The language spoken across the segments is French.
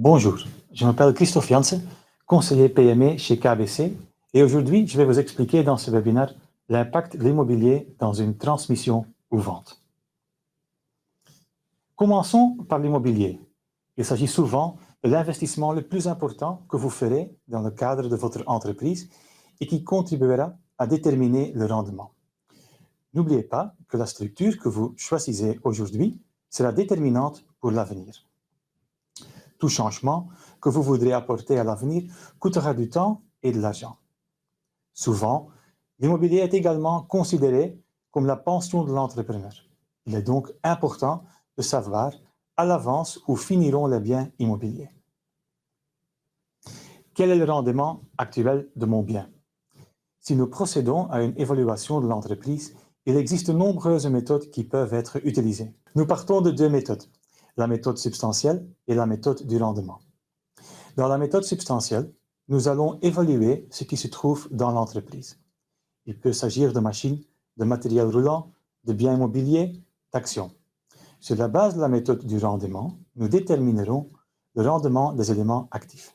Bonjour, je m'appelle Christophe Janssen, conseiller PME chez KBC, et aujourd'hui, je vais vous expliquer dans ce webinaire l'impact de l'immobilier dans une transmission ou vente. Commençons par l'immobilier. Il s'agit souvent de l'investissement le plus important que vous ferez dans le cadre de votre entreprise et qui contribuera à déterminer le rendement. N'oubliez pas que la structure que vous choisissez aujourd'hui sera déterminante pour l'avenir. Tout changement que vous voudrez apporter à l'avenir coûtera du temps et de l'argent. Souvent, l'immobilier est également considéré comme la pension de l'entrepreneur. Il est donc important de savoir à l'avance où finiront les biens immobiliers. Quel est le rendement actuel de mon bien? Si nous procédons à une évaluation de l'entreprise, il existe de nombreuses méthodes qui peuvent être utilisées. Nous partons de deux méthodes, la méthode substantielle et la méthode du rendement. Dans la méthode substantielle, nous allons évaluer ce qui se trouve dans l'entreprise. Il peut s'agir de machines, de matériel roulant, de biens immobiliers, d'actions. Sur la base de la méthode du rendement, nous déterminerons le rendement des éléments actifs.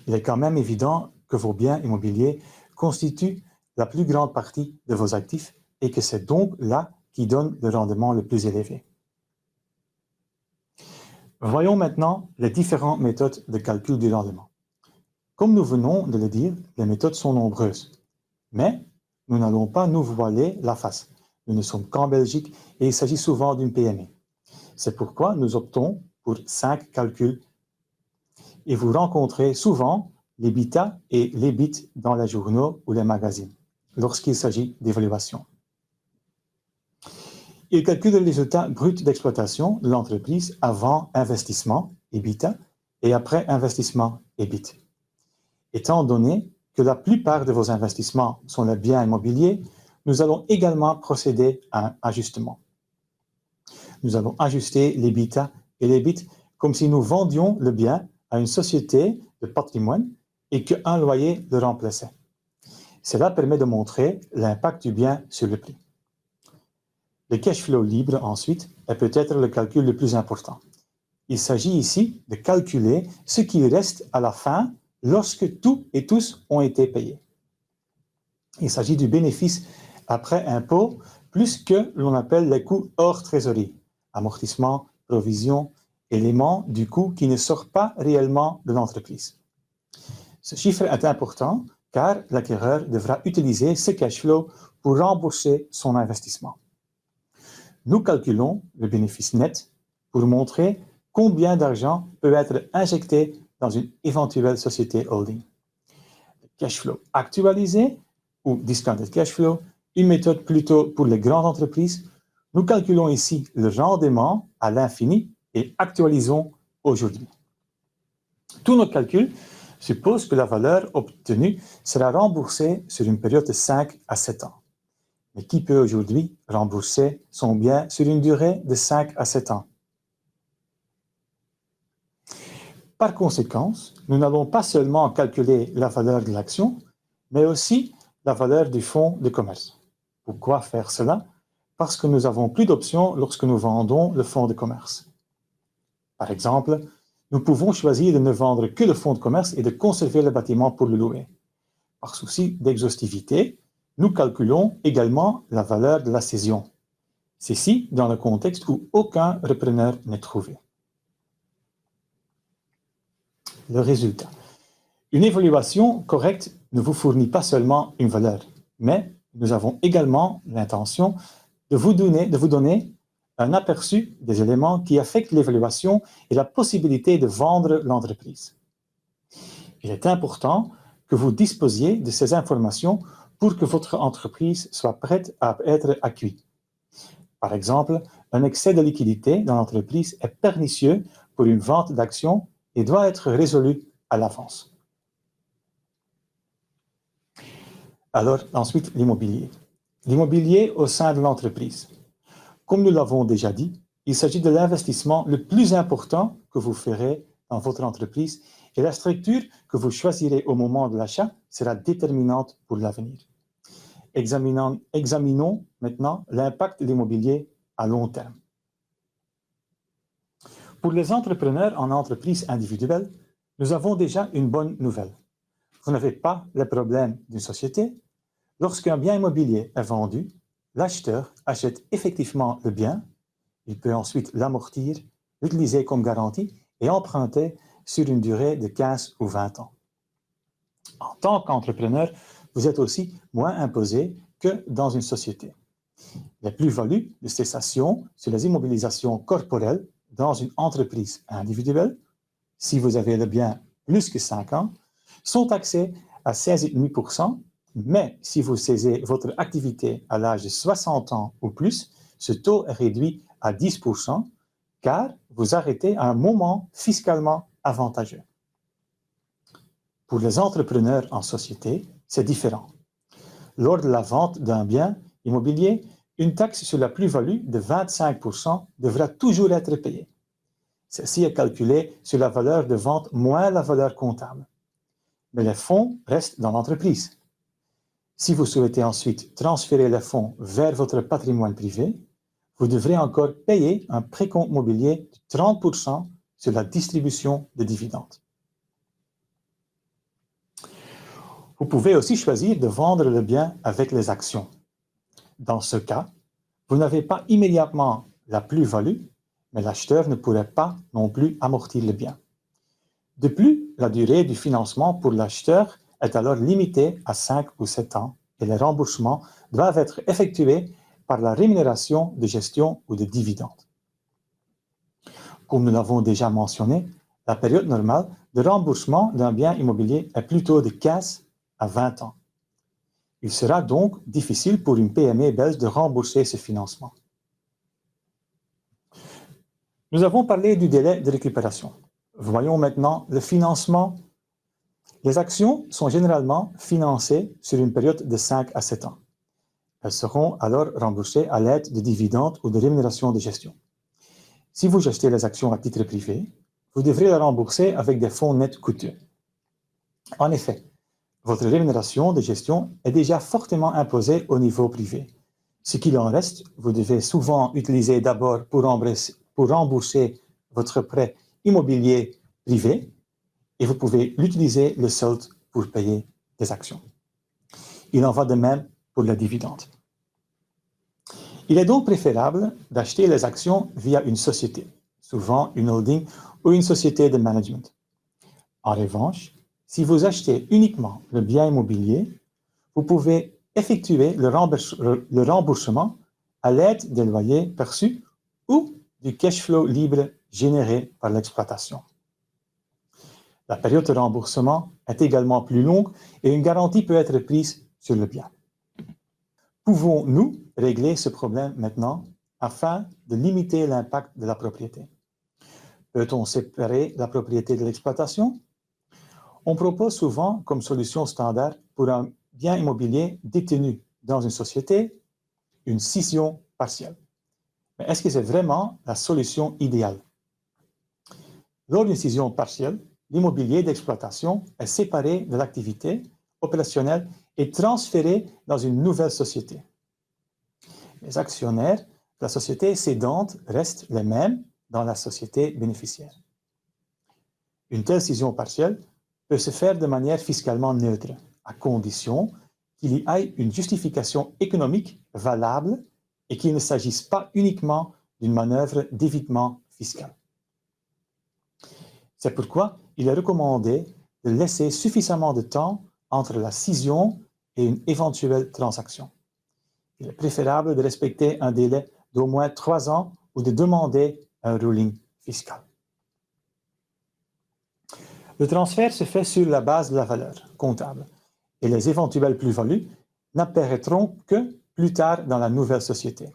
Il est quand même évident que vos biens immobiliers constituent la plus grande partie de vos actifs et que c'est donc là qui donne le rendement le plus élevé. Voyons maintenant les différentes méthodes de calcul du rendement. Comme nous venons de le dire, les méthodes sont nombreuses. Mais nous n'allons pas nous voiler la face. Nous ne sommes qu'en Belgique et il s'agit souvent d'une PME. C'est pourquoi nous optons pour 5 calculs. Et vous rencontrez souvent l'EBITDA et l'EBIT dans les journaux ou les magazines, lorsqu'il s'agit d'évaluation. Il calcule le résultat brut d'exploitation de l'entreprise avant investissement, EBITDA, et après investissement, EBIT. Étant donné que la plupart de vos investissements sont les biens immobiliers, nous allons également procéder à un ajustement. Nous allons ajuster l'EBITDA et l'EBIT comme si nous vendions le bien à une société de patrimoine et qu'un loyer le remplaçait. Cela permet de montrer l'impact du bien sur le prix. Le cash flow libre, ensuite, est peut-être le calcul le plus important. Il s'agit ici de calculer ce qui reste à la fin lorsque tout et tous ont été payés. Il s'agit du bénéfice après impôt plus que l'on appelle les coûts hors trésorerie, amortissement, provision, éléments du coût qui ne sort pas réellement de l'entreprise. Ce chiffre est important car l'acquéreur devra utiliser ce cash flow pour rembourser son investissement. Nous calculons le bénéfice net pour montrer combien d'argent peut être injecté dans une éventuelle société holding. Le cash flow actualisé ou discounted cash flow, une méthode plutôt pour les grandes entreprises. Nous calculons ici le rendement à l'infini et actualisons aujourd'hui. Tous nos calculs supposent que la valeur obtenue sera remboursée sur une période de 5 à 7 ans. Mais qui peut aujourd'hui rembourser son bien sur une durée de 5 à 7 ans? Par conséquent, nous n'allons pas seulement calculer la valeur de l'action, mais aussi la valeur du fonds de commerce. Pourquoi faire cela? Parce que nous n'avons plus d'options lorsque nous vendons le fonds de commerce. Par exemple, nous pouvons choisir de ne vendre que le fonds de commerce et de conserver le bâtiment pour le louer. Par souci d'exhaustivité, nous calculons également la valeur de la cession. Ceci dans le contexte où aucun repreneur n'est trouvé. Le résultat. Une évaluation correcte ne vous fournit pas seulement une valeur, mais nous avons également l'intention de vous donner un aperçu des éléments qui affectent l'évaluation et la possibilité de vendre l'entreprise. Il est important que vous disposiez de ces informations pour que votre entreprise soit prête à être acquise. Par exemple, un excès de liquidité dans l'entreprise est pernicieux pour une vente d'actions et doit être résolu à l'avance. Alors, ensuite, l'immobilier. L'immobilier au sein de l'entreprise. Comme nous l'avons déjà dit, il s'agit de l'investissement le plus important que vous ferez dans votre entreprise et la structure que vous choisirez au moment de l'achat sera déterminante pour l'avenir. Examinons maintenant l'impact de l'immobilier à long terme. Pour les entrepreneurs en entreprise individuelle, nous avons déjà une bonne nouvelle. Vous n'avez pas le problème d'une société. Lorsqu'un bien immobilier est vendu, l'acheteur achète effectivement le bien, il peut ensuite l'amortir, l'utiliser comme garantie et emprunter sur une durée de 15 ou 20 ans. En tant qu'entrepreneur, vous êtes aussi moins imposé que dans une société. Les plus-values de cessation sur les immobilisations corporelles dans une entreprise individuelle, si vous avez le bien plus que 5 ans, sont taxées à 16,5%, mais si vous cessez votre activité à l'âge de 60 ans ou plus, ce taux est réduit à 10%, car vous arrêtez à un moment fiscalement avantageux. Pour les entrepreneurs en société, c'est différent. Lors de la vente d'un bien immobilier, une taxe sur la plus-value de 25% devra toujours être payée. Celle-ci est calculée sur la valeur de vente moins la valeur comptable. Mais les fonds restent dans l'entreprise. Si vous souhaitez ensuite transférer les fonds vers votre patrimoine privé, vous devrez encore payer un précompte mobilier de 30% sur la distribution de dividendes. Vous pouvez aussi choisir de vendre le bien avec les actions. Dans ce cas, vous n'avez pas immédiatement la plus-value, mais l'acheteur ne pourrait pas non plus amortir le bien. De plus, la durée du financement pour l'acheteur est alors limitée à 5 ou 7 ans et les remboursements doivent être effectués par la rémunération de gestion ou de dividendes. Comme nous l'avons déjà mentionné, la période normale de remboursement d'un bien immobilier est plutôt de 15 à 20 ans. Il sera donc difficile pour une PME belge de rembourser ce financement. Nous avons parlé du délai de récupération. Voyons maintenant le financement. Les actions sont généralement financées sur une période de 5 à 7 ans. Elles seront alors remboursées à l'aide de dividendes ou de rémunération de gestion. Si vous achetez les actions à titre privé, vous devrez les rembourser avec des fonds nets coûteux. En effet, votre rémunération de gestion est déjà fortement imposée au niveau privé. Ce qu'il en reste, vous devez souvent utiliser d'abord pour rembourser votre prêt immobilier privé et vous pouvez l'utiliser le solde pour payer des actions. Il en va de même pour les dividendes. Il est donc préférable d'acheter les actions via une société, souvent une holding ou une société de management. En revanche, si vous achetez uniquement le bien immobilier, vous pouvez effectuer le remboursement à l'aide des loyers perçus ou du cash flow libre généré par l'exploitation. La période de remboursement est également plus longue et une garantie peut être prise sur le bien. Pouvons-nous régler ce problème maintenant afin de limiter l'impact de la propriété? Peut-on séparer la propriété de l'exploitation? On propose souvent comme solution standard pour un bien immobilier détenu dans une société une scission partielle. Mais est-ce que c'est vraiment la solution idéale? Lors d'une scission partielle, l'immobilier d'exploitation est séparé de l'activité opérationnelle et transféré dans une nouvelle société. Les actionnaires de la société cédante restent les mêmes dans la société bénéficiaire. Une telle scission partielle peut se faire de manière fiscalement neutre, à condition qu'il y ait une justification économique valable et qu'il ne s'agisse pas uniquement d'une manœuvre d'évitement fiscal. C'est pourquoi il est recommandé de laisser suffisamment de temps entre la scission et une éventuelle transaction. Il est préférable de respecter un délai d'au moins 3 ans ou de demander un ruling fiscal. Le transfert se fait sur la base de la valeur comptable et les éventuelles plus-values n'apparaîtront que plus tard dans la nouvelle société.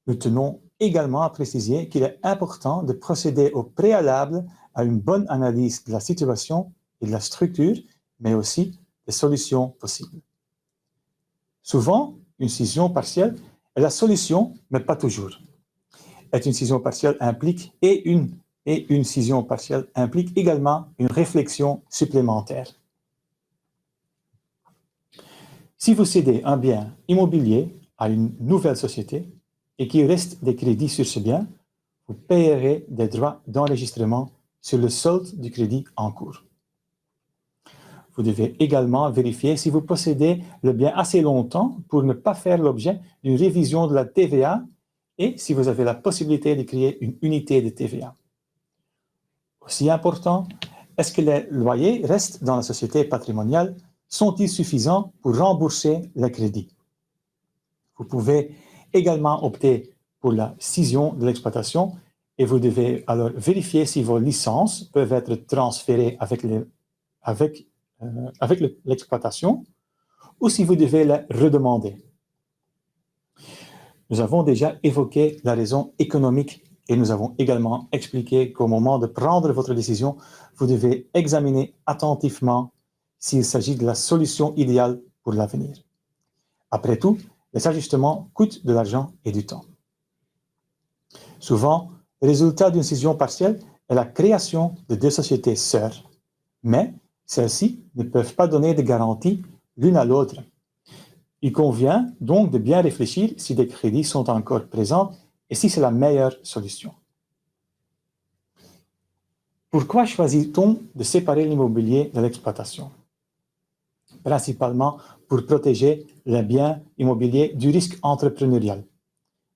Nous tenons également à préciser qu'il est important de procéder au préalable à une bonne analyse de la situation et de la structure, mais aussi des solutions possibles. Souvent, une scission partielle est la solution, mais pas toujours. Une scission partielle implique une scission partielle implique également une réflexion supplémentaire. Si vous cédez un bien immobilier à une nouvelle société et qu'il reste des crédits sur ce bien, vous payerez des droits d'enregistrement sur le solde du crédit en cours. Vous devez également vérifier si vous possédez le bien assez longtemps pour ne pas faire l'objet d'une révision de la TVA et si vous avez la possibilité de créer une unité de TVA. Aussi important, est-ce que les loyers restent dans la société patrimoniale? Sont-ils suffisants pour rembourser le crédit? Vous pouvez également opter pour la scission de l'exploitation et vous devez alors vérifier si vos licences peuvent être transférées avec l'exploitation ou si vous devez les redemander. Nous avons déjà évoqué la raison économique et nous avons également expliqué qu'au moment de prendre votre décision, vous devez examiner attentivement s'il s'agit de la solution idéale pour l'avenir. Après tout, les ajustements coûtent de l'argent et du temps. Souvent, le résultat d'une scission partielle est la création de deux sociétés sœurs, mais celles-ci ne peuvent pas donner de garantie l'une à l'autre. Il convient donc de bien réfléchir si des crédits sont encore présents et si c'est la meilleure solution. Pourquoi choisit-on de séparer l'immobilier de l'exploitation? Principalement pour protéger les biens immobiliers du risque entrepreneurial.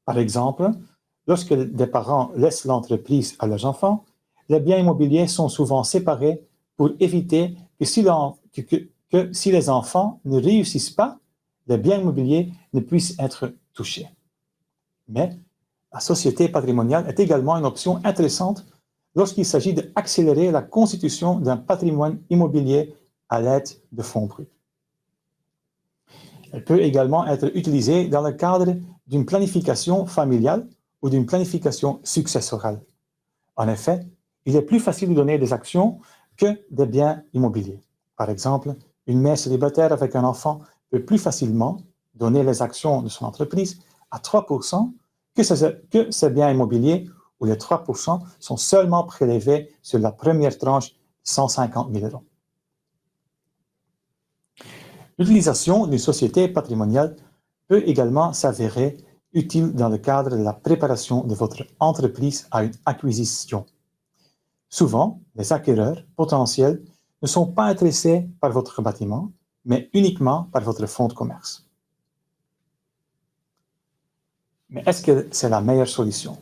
Par exemple, lorsque des parents laissent l'entreprise à leurs enfants, les biens immobiliers sont souvent séparés pour éviter que si les enfants ne réussissent pas, les biens immobiliers ne puissent être touchés. Mais la société patrimoniale est également une option intéressante lorsqu'il s'agit d'accélérer la constitution d'un patrimoine immobilier à l'aide de fonds bruts. Elle peut également être utilisée dans le cadre d'une planification familiale ou d'une planification successorale. En effet, il est plus facile de donner des actions que des biens immobiliers. Par exemple, une mère célibataire avec un enfant peut plus facilement donner les actions de son entreprise à 3% que ses biens immobiliers où les 3% sont seulement prélevés sur la première tranche de 150 000 €. L'utilisation d'une société patrimoniale peut également s'avérer utile dans le cadre de la préparation de votre entreprise à une acquisition. Souvent, les acquéreurs potentiels ne sont pas intéressés par votre bâtiment, mais uniquement par votre fonds de commerce. Mais est-ce que c'est la meilleure solution?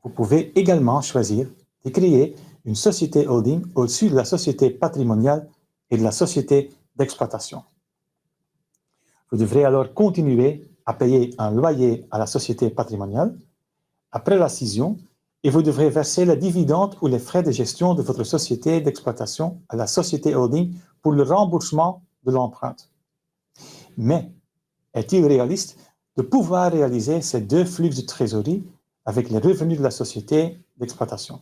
Vous pouvez également choisir de créer une société holding au-dessus de la société patrimoniale et de la société d'exploitation. Vous devrez alors continuer à payer un loyer à la société patrimoniale après la scission et vous devrez verser les dividendes ou les frais de gestion de votre société d'exploitation à la société holding pour le remboursement de l'empreinte. Mais est-il réaliste de pouvoir réaliser ces deux flux de trésorerie avec les revenus de la société d'exploitation?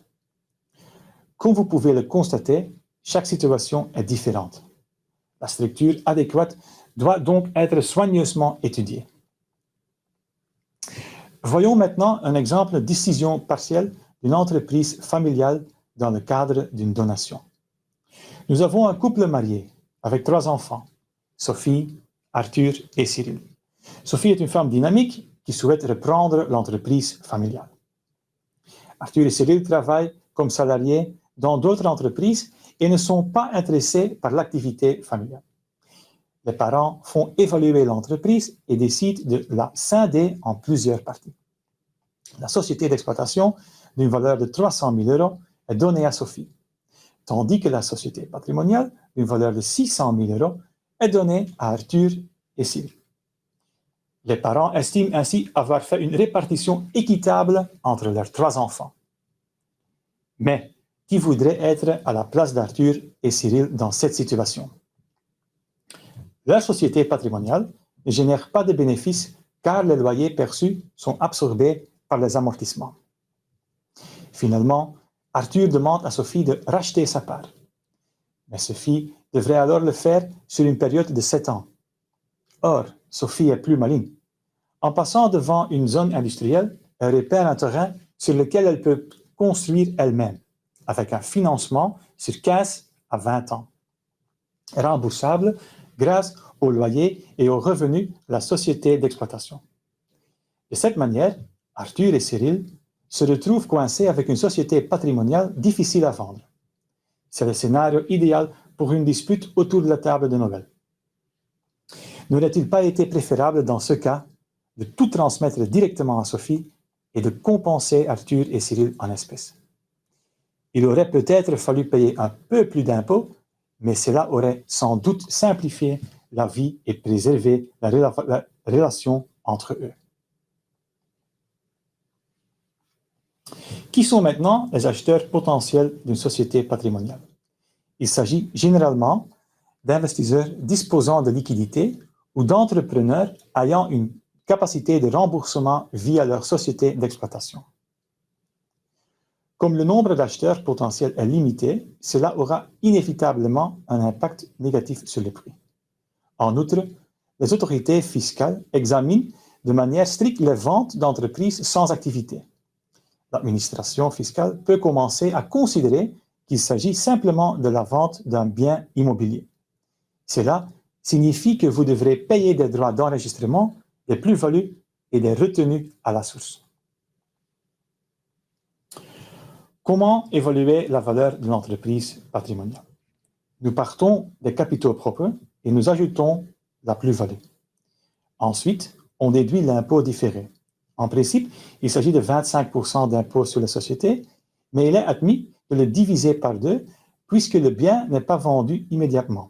Comme vous pouvez le constater, chaque situation est différente. La structure adéquate doit donc être soigneusement étudiée. Voyons maintenant un exemple de décision partielle d'une entreprise familiale dans le cadre d'une donation. Nous avons un couple marié avec 3 enfants, Sophie, Arthur et Cyril. Sophie est une femme dynamique qui souhaite reprendre l'entreprise familiale. Arthur et Cyril travaillent comme salariés dans d'autres entreprises et ne sont pas intéressés par l'activité familiale. Les parents font évaluer l'entreprise et décident de la scinder en plusieurs parties. La société d'exploitation d'une valeur de 300 000 € est donnée à Sophie, tandis que la société patrimoniale d'une valeur de 600 000 € est donnée à Arthur et Cyril. Les parents estiment ainsi avoir fait une répartition équitable entre leurs 3 enfants. Mais qui voudrait être à la place d'Arthur et Cyril dans cette situation? Leur société patrimoniale ne génère pas de bénéfices car les loyers perçus sont absorbés par les amortissements. Finalement, Arthur demande à Sophie de racheter sa part. Mais Sophie devrait alors le faire sur une période de 7 ans. Or, Sophie est plus maligne. En passant devant une zone industrielle, elle repère un terrain sur lequel elle peut construire elle-même, avec un financement sur 15 à 20 ans, remboursable grâce au loyer et aux revenus de la société d'exploitation. De cette manière, Arthur et Cyril se retrouve coincé avec une société patrimoniale difficile à vendre. C'est le scénario idéal pour une dispute autour de la table de Noël. N'aurait-il pas été préférable dans ce cas de tout transmettre directement à Sophie et de compenser Arthur et Cyril en espèces? Il aurait peut-être fallu payer un peu plus d'impôts, mais cela aurait sans doute simplifié la vie et préservé la relation entre eux. Qui sont maintenant les acheteurs potentiels d'une société patrimoniale? Il s'agit généralement d'investisseurs disposant de liquidités ou d'entrepreneurs ayant une capacité de remboursement via leur société d'exploitation. Comme le nombre d'acheteurs potentiels est limité, cela aura inévitablement un impact négatif sur les prix. En outre, les autorités fiscales examinent de manière stricte les ventes d'entreprises sans activité. L'administration fiscale peut commencer à considérer qu'il s'agit simplement de la vente d'un bien immobilier. Cela signifie que vous devrez payer des droits d'enregistrement, des plus-values et des retenues à la source. Comment évaluer la valeur de l'entreprise patrimoniale? Nous partons des capitaux propres et nous ajoutons la plus-value. Ensuite, on déduit l'impôt différé. En principe, il s'agit de 25% d'impôt sur les sociétés, mais il est admis de le diviser par 2 puisque le bien n'est pas vendu immédiatement.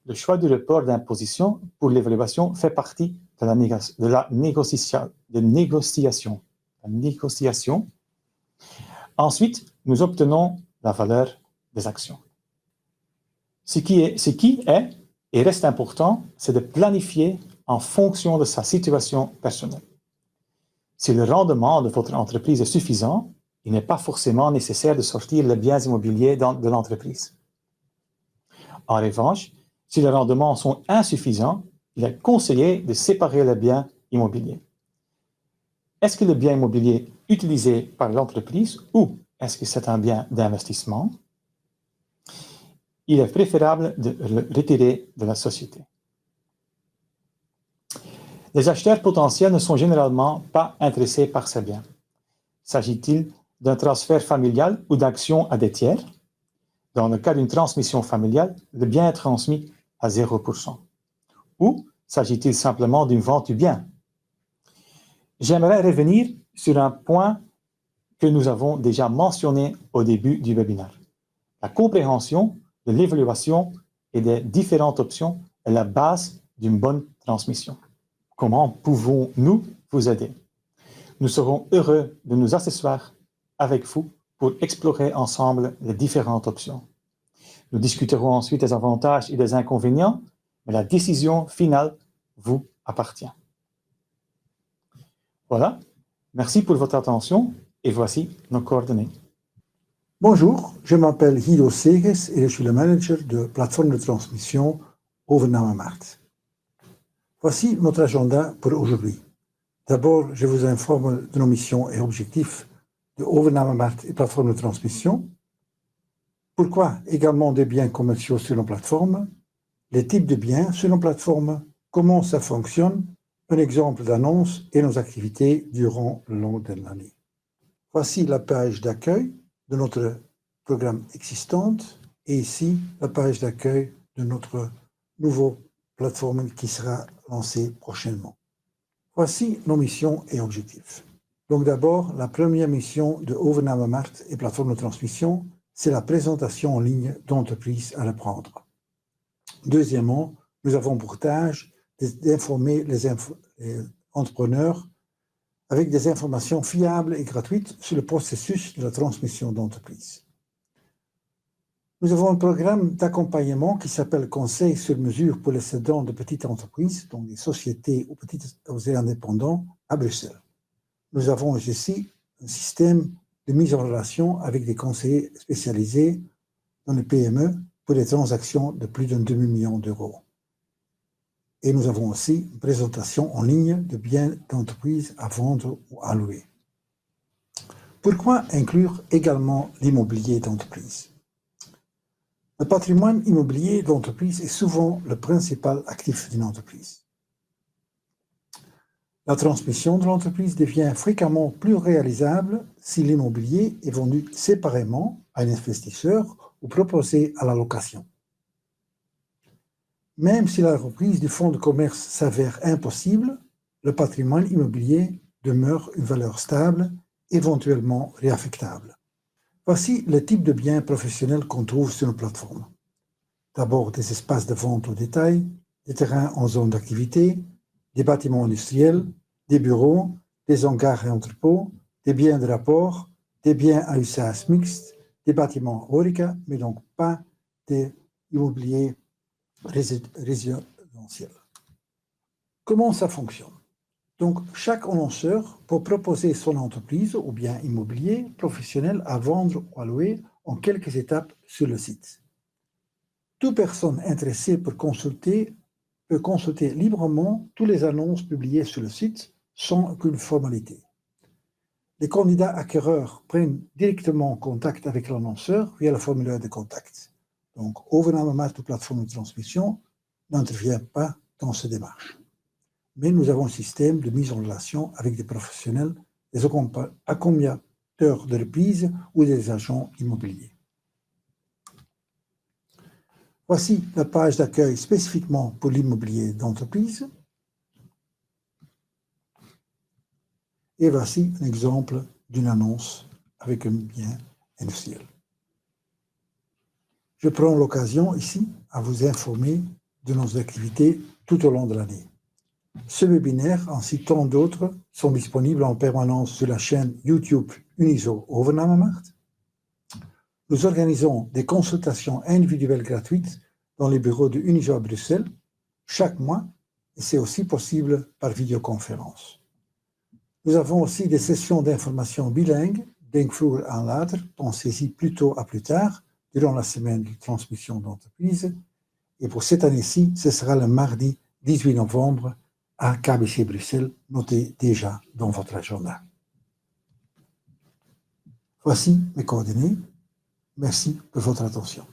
Le choix du report d'imposition pour l'évaluation fait partie de la négociation. Ensuite, nous obtenons la valeur des actions. Ce qui est et reste important, c'est de planifier en fonction de sa situation personnelle. Si le rendement de votre entreprise est suffisant, il n'est pas forcément nécessaire de sortir les biens immobiliers de l'entreprise. En revanche, si les rendements sont insuffisants, il est conseillé de séparer les biens immobiliers. Est-ce que le bien immobilier utilisé par l'entreprise ou est-ce que c'est un bien d'investissement? Il est préférable de le retirer de la société. Les acheteurs potentiels ne sont généralement pas intéressés par ces biens. S'agit-il d'un transfert familial ou d'actions à des tiers? Dans le cas d'une transmission familiale, le bien est transmis à 0%. Ou s'agit-il simplement d'une vente du bien? J'aimerais revenir sur un point que nous avons déjà mentionné au début du webinaire. La compréhension de l'évaluation et des différentes options est la base d'une bonne transmission. Comment pouvons-nous vous aider? Nous serons heureux de nous assessoir avec vous pour explorer ensemble les différentes options. Nous discuterons ensuite des avantages et des inconvénients, mais la décision finale vous appartient. Voilà, merci pour votre attention et voici nos coordonnées. Bonjour, je m'appelle Guido Seges et je suis le manager de plateforme de transmission Overnamemarkt. Voici notre agenda pour aujourd'hui. D'abord, je vous informe de nos missions et objectifs de Overnamemarkt et plateforme de transmission. Pourquoi également des biens commerciaux sur nos plateformes, les types de biens sur nos plateformes, comment ça fonctionne, un exemple d'annonce et nos activités durant le long de l'année. Voici la page d'accueil de notre programme existante et ici la page d'accueil de notre nouveau plateforme qui sera lancée prochainement. Voici nos missions et objectifs. Donc d'abord, la première mission de Overnamemarkt et plateforme de transmission, c'est la présentation en ligne d'entreprises à reprendre. Deuxièmement, nous avons pour tâche d'informer les entrepreneurs avec des informations fiables et gratuites sur le processus de la transmission d'entreprise. Nous avons un programme d'accompagnement qui s'appelle Conseil sur mesure pour les cédants de petites entreprises, donc des sociétés ou petites et indépendants, à Bruxelles. Nous avons aussi un système de mise en relation avec des conseillers spécialisés dans les PME pour des transactions de plus d'un demi-million d'euros. Et nous avons aussi une présentation en ligne de biens d'entreprise à vendre ou à louer. Pourquoi inclure également l'immobilier d'entreprise? Le patrimoine immobilier d'entreprise est souvent le principal actif d'une entreprise. La transmission de l'entreprise devient fréquemment plus réalisable si l'immobilier est vendu séparément à un investisseur ou proposé à la location. Même si la reprise du fonds de commerce s'avère impossible, le patrimoine immobilier demeure une valeur stable, éventuellement réaffectable. Voici le type de biens professionnels qu'on trouve sur nos plateformes. D'abord des espaces de vente au détail, des terrains en zone d'activité, des bâtiments industriels, des bureaux, des hangars et entrepôts, des biens de rapport, des biens à usage mixte, des bâtiments horeca, mais donc pas des immobiliers résidentiels. Comment ça fonctionne? Donc, chaque annonceur peut proposer son entreprise ou bien immobilier professionnel à vendre ou à louer en quelques étapes sur le site. Toute personne intéressée peut consulter librement toutes les annonces publiées sur le site sans aucune formalité. Les candidats acquéreurs prennent directement contact avec l'annonceur via le formulaire de contact. Donc, Overnamemacht, de plateforme de transmission, n'intervient pas dans cette démarche. Mais nous avons un système de mise en relation avec des professionnels, des accompagnateurs de reprise ou des agents immobiliers. Voici la page d'accueil spécifiquement pour l'immobilier d'entreprise. Et voici un exemple d'une annonce avec un bien industriel. Je prends l'occasion ici à vous informer de nos activités tout au long de l'année. Ce webinaire, ainsi que tant d'autres, sont disponibles en permanence sur la chaîne YouTube Unizo Overnamemacht. Nous organisons des consultations individuelles gratuites dans les bureaux de Unizo à Bruxelles chaque mois, et c'est aussi possible par vidéoconférence. Nous avons aussi des sessions d'information bilingues, denk vroeger aan later, pensez-y plutôt à plus tard, durant la semaine de transmission d'entreprise. Et pour cette année-ci, ce sera le mardi 18 novembre à KBC Bruxelles, notez déjà dans votre agenda. Voici mes coordonnées. Merci pour votre attention.